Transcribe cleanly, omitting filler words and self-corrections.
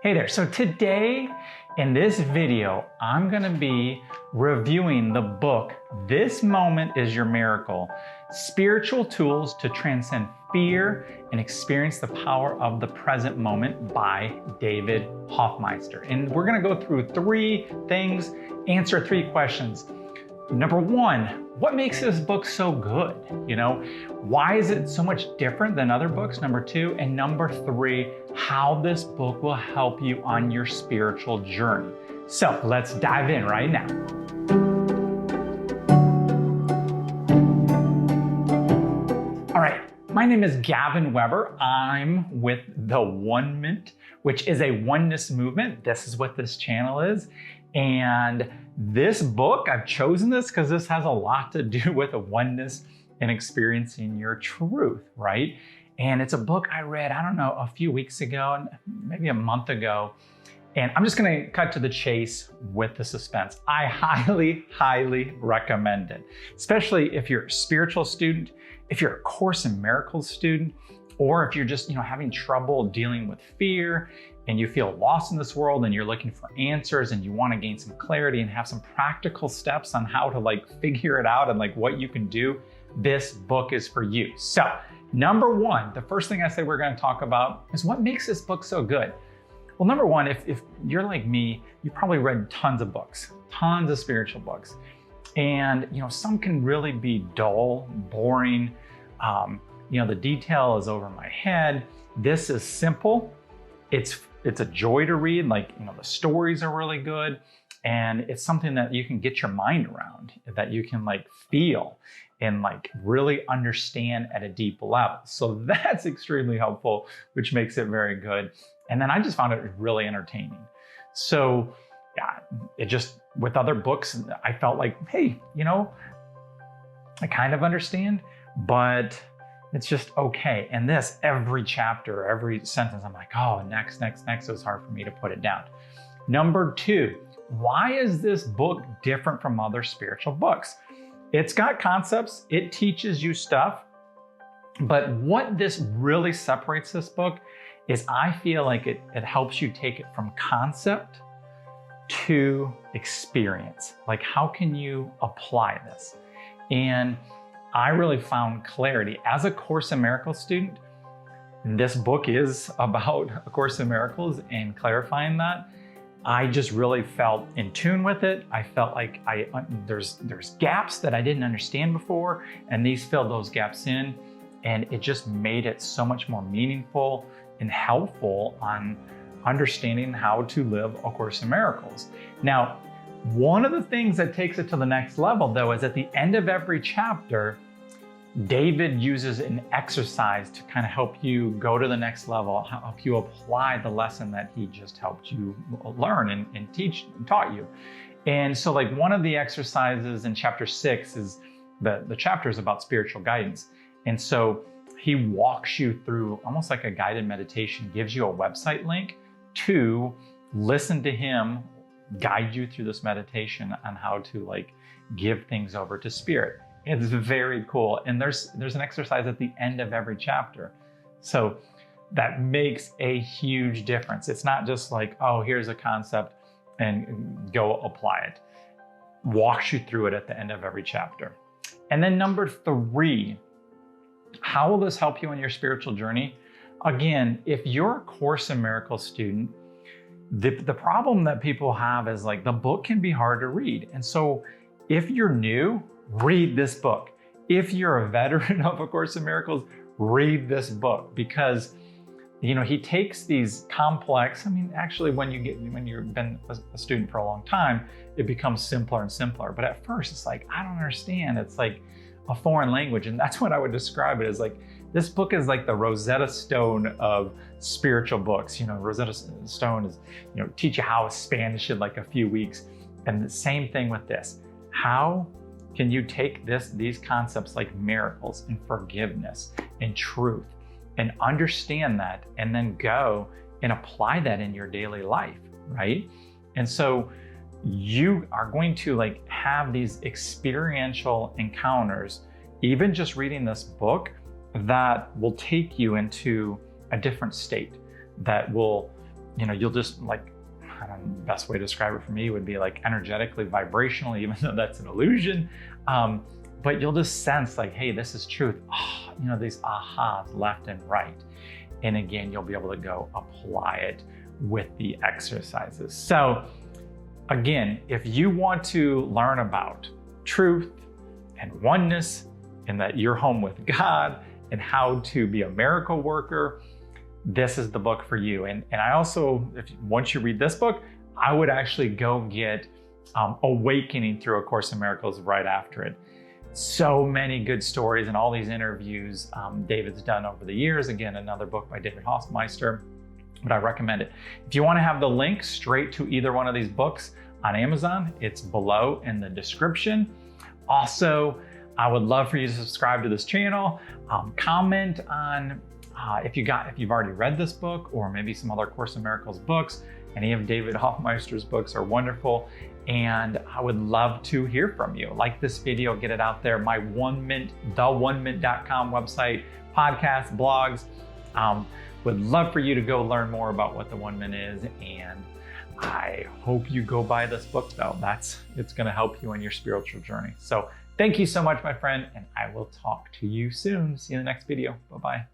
Hey there, so today in this video, I'm gonna be reviewing the book, This Moment is Your Miracle, Spiritual Tools to Transcend Fear and Experience the Power of the Present Moment by David Hoffmeister. And we're gonna go through three things, answer three questions. Number one, what makes this book so good? Why is it so much different than other books? Number two, and number three, how this book will help you on your spiritual journey. So let's dive in right now. All right, my name is Gavin Weber. I'm with the One Mint, which is a oneness movement. This is what this channel is. And this book, I've chosen this because this has a lot to do with a oneness and experiencing your truth, right? And it's a book I read, I don't know, a few weeks ago, maybe a month ago. And I'm just gonna cut to the chase with the suspense. I highly, highly recommend it, especially if you're a spiritual student, if you're a Course in Miracles student, or if you're just having trouble dealing with fear and you feel lost in this world and you're looking for answers and you want to gain some clarity and have some practical steps on how to figure it out and what you can do, this book is for you. So number one, the first thing I say we're going to talk about is what makes this book so good. Well, number one, if you're like me, you probably read tons of books, tons of spiritual books. And some can really be dull, boring. The detail is over my head. This is simple. It's a joy to read. The stories are really good. And it's something that you can get your mind around, that you can feel and really understand at a deep level. So that's extremely helpful, which makes it very good. And then I just found it really entertaining. So yeah, with other books, I felt hey, I kind of understand, but it's just okay. And this, every chapter, every sentence, I'm oh, next. So it's hard for me to put it down. Number two, why is this book different from other spiritual books? It's got concepts, it teaches you stuff, but what this really separates this book is I feel it helps you take it from concept to experience. How can you apply this? And I really found clarity. As a Course in Miracles student, this book is about A Course in Miracles and clarifying that. I just really felt in tune with it. I felt there's gaps that I didn't understand before, and these filled those gaps in, and it just made it so much more meaningful and helpful on understanding how to live A Course in Miracles. Now, one of the things that takes it to the next level, though, is at the end of every chapter, David uses an exercise to kind of help you go to the next level, help you apply the lesson that he just helped you learn and taught you. And so one of the exercises in chapter 6 is the chapter is about spiritual guidance. And so he walks you through almost like a guided meditation, gives you a website link to listen to him guide you through this meditation on how to give things over to spirit. It's very cool. And there's an exercise at the end of every chapter. So that makes a huge difference. It's not just oh, here's a concept and go apply it. Walks you through it at the end of every chapter. And then number three, how will this help you on your spiritual journey? Again, if you're a Course in Miracles student, the problem that people have is the book can be hard to read. And so if you're new, read this book. If you're a veteran of A Course in Miracles, read this book, because he takes these complex, actually when you've been a student for a long time, it becomes simpler and simpler. But at first it's I don't understand. It's a foreign language. And that's what I would describe it as. This book is the Rosetta Stone of spiritual books. Rosetta Stone is, teach you how Spanish in a few weeks. And the same thing with this. How can you take these concepts like miracles and forgiveness and truth and understand that and then go and apply that in your daily life, right? And so you are going to have these experiential encounters, even just reading this book, that will take you into a different state, that will you'll just like, I don't know, the best way to describe it for me would be like energetically, vibrationally, even though that's an illusion. But you'll just sense like, hey, this is truth. Oh, these ahas left and right. And again, you'll be able to go apply it with the exercises. So again, if you want to learn about truth and oneness and that you're home with God and how to be a miracle worker, this is the book for you. And I also, once you read this book, I would actually go get Awakening Through A Course in Miracles right after it. So many good stories and all these interviews David's done over the years. Again, another book by David Hoffmeister, but I recommend it. If you want to have the link straight to either one of these books on Amazon, it's below in the description. Also, I would love for you to subscribe to this channel, comment on if you've already read this book or maybe some other Course in Miracles books. Any of David Hoffmeister's books are wonderful, and I would love to hear from you. Like this video, get it out there. My theonemint.com website, podcasts, blogs. Would love for you to go learn more about what the One Mint is, and I hope you go buy this book though. It's going to help you on your spiritual journey. So thank you so much, my friend, and I will talk to you soon. See you in the next video. Bye-bye.